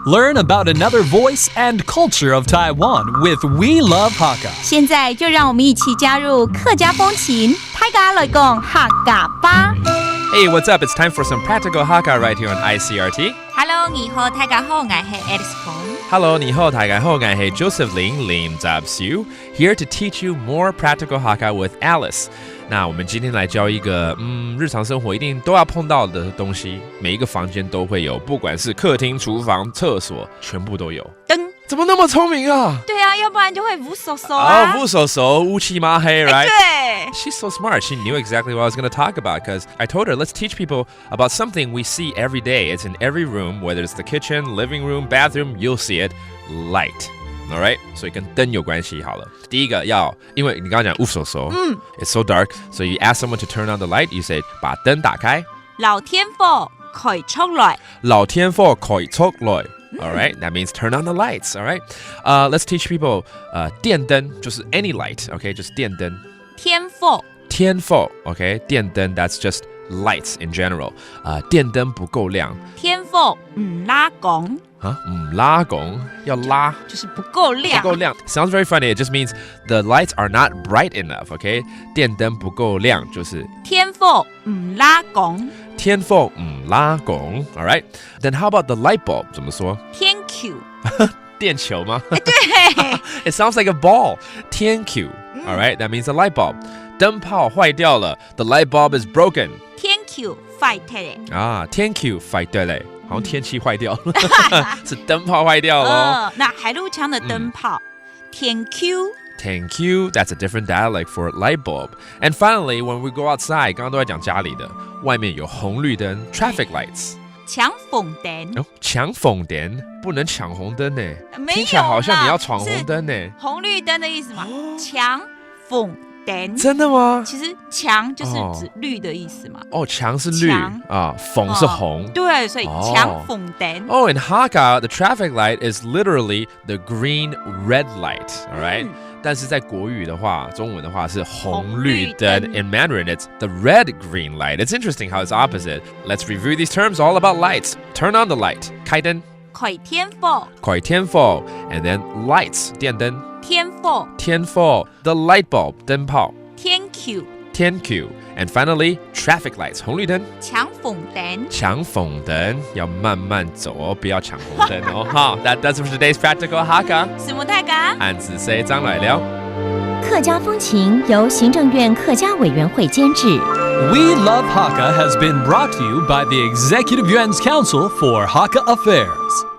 Learn about another voice and culture of Taiwan with We Love Hakka. 现在就让我们一起加入客家风情，大家来讲客家吧。Hey, what's up? It's time for some practical Hakka right here on ICRT. Hello， 你好，大家好，我係 Alice Hello, 你好，大家好，我係 Joseph Lim Zab Siu, here to teach you more practical Hakka with Alice. 那我们今天来教一个日常生活一定都要碰到的东西，每一个房间都会有，不管是客厅、厨房、厕所，全部都有。灯。怎么那么聪明啊？对啊，要不然就会乌索索啊。乌索索，乌漆嘛黑 right? 对。She's so smart. She knew exactly what I was going to talk about because I told her, let's teach people about something we see every day. It's in every room, whether it's the kitchen, living room, bathroom, you'll see it. Light. All right? 所以跟灯有关系好了。第一个要，因为你刚刚讲乌索索，it's so dark, so you ask someone to turn on the light, you say 把灯打开。老天父開出來。老天父開出來。All right, that means turn on the lights. All right, let's teach people 電燈就是 any light, okay, 就是電燈。天父。天父 okay, 電燈 that's just lights in general. 電燈不夠亮。天父唔拉拱。唔拉拱，要拉，就是不夠亮。不夠亮 sounds very funny. It just means the lights are not bright enough. Okay, 電燈不夠亮就是天父唔拉拱。天父唔拉拱 All right, then how about the light bulb? 怎麼說？天球。電球嗎？對。It sounds like a ball. 天球 All right, that means a light bulb. 燈泡壞掉了 The light bulb is broken. 天球壞掉了。天球壞掉了好像天氣壞掉了是燈泡壞掉了那海陸腔的燈泡天球Thank you. That's a different dialect for light bulb. And finally, when we go outside, 剛剛都在講家裡的，外面有紅綠燈 traffic lights. 搶紅燈。搶紅燈不能搶紅燈呢，沒有啦，聽起來好像你要闖紅燈呢。紅綠燈的意思嘛，搶紅燈。真的嗎？其實搶就是指綠的意思嘛。搶是綠紅是紅。對，所以搶紅燈。In Hakka, the traffic light is literally the green-red light. All right? 但是在国語的話，中文的話是紅綠燈。In Mandarin, it's the red-green light. It's interesting how it's opposite. Let's review these terms all about lights. Turn on the light. 開燈。開天父。開天父 And then lights. 電燈。天父。天父 The light bulb. 燈泡。天球。天球 And finally, traffic lights. 紅綠燈。搶紅燈。搶紅燈要慢慢走哦，不要搶紅燈哦。好 That does it for today's practical Hakka. 什麼大家？漢字say張來了。客家風情由行政院客家委員會監製。We Love Hakka has been brought to you by the Executive Yuan's Council for Hakka Affairs.